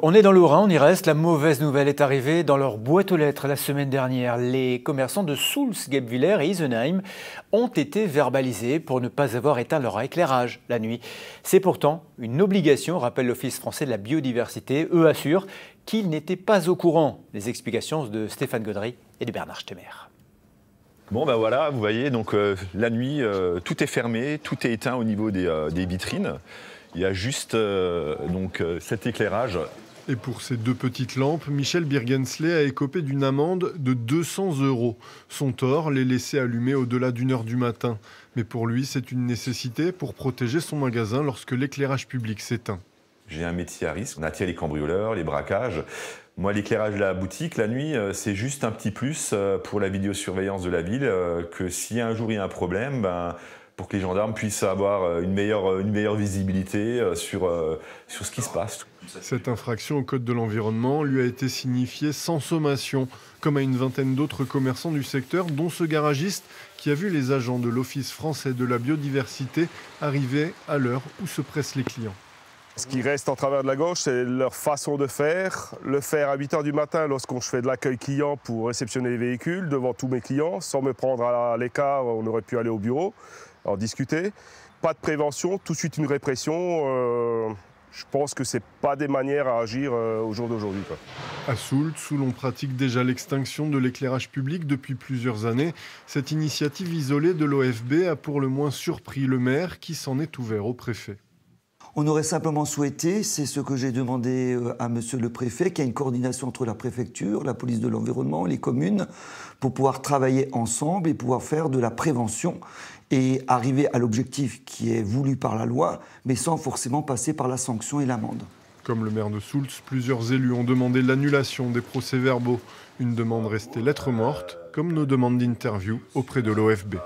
On est dans le Haut-Rhin, on y reste. La mauvaise nouvelle est arrivée dans leur boîte aux lettres la semaine dernière. Les commerçants de Soultz, Guebwiller et Isenheim ont été verbalisés pour ne pas avoir éteint leur éclairage la nuit. C'est pourtant une obligation, rappelle l'Office français de la biodiversité. Eux assurent qu'ils n'étaient pas au courant. Les explications de Stéphane Gaudry et de Bernard Stemmer. Bon ben voilà, vous voyez, donc la nuit, tout est fermé, tout est éteint au niveau des vitrines. Il y a juste cet éclairage. Et pour ces deux petites lampes, Michel Birgensley a écopé d'une amende de 200 €. Son tort, les laisser allumer au-delà d'1 h du matin. Mais pour lui, c'est une nécessité pour protéger son magasin lorsque l'éclairage public s'éteint. J'ai un métier à risque, on attire les cambrioleurs, les braquages. Moi, l'éclairage de la boutique, la nuit, c'est juste un petit plus pour la vidéosurveillance de la ville, que si un jour il y a un problème, pour que les gendarmes puissent avoir une meilleure visibilité sur ce qui se passe. Cette infraction au code de l'environnement lui a été signifiée sans sommation, comme à une vingtaine d'autres commerçants du secteur, dont ce garagiste qui a vu les agents de l'Office français de la biodiversité arriver à l'heure où se pressent les clients. Ce qui reste en travers de la gorge, c'est leur façon de faire. Le faire à 8 h du matin lorsqu'on fait de l'accueil client pour réceptionner les véhicules devant tous mes clients, sans me prendre à l'écart, on aurait pu aller au bureau, en discuter. Pas de prévention, tout de suite une répression. Je pense que ce n'est pas des manières à agir au jour d'aujourd'hui. À Soultz, où l'on pratique déjà l'extinction de l'éclairage public depuis plusieurs années, cette initiative isolée de l'OFB a pour le moins surpris le maire qui s'en est ouvert au préfet. On aurait simplement souhaité, c'est ce que j'ai demandé à monsieur le préfet, qu'il y ait une coordination entre la préfecture, la police de l'environnement, les communes, pour pouvoir travailler ensemble et pouvoir faire de la prévention et arriver à l'objectif qui est voulu par la loi, mais sans forcément passer par la sanction et l'amende. Comme le maire de Soultz, plusieurs élus ont demandé l'annulation des procès-verbaux. Une demande restée lettre morte, comme nos demandes d'interview auprès de l'OFB.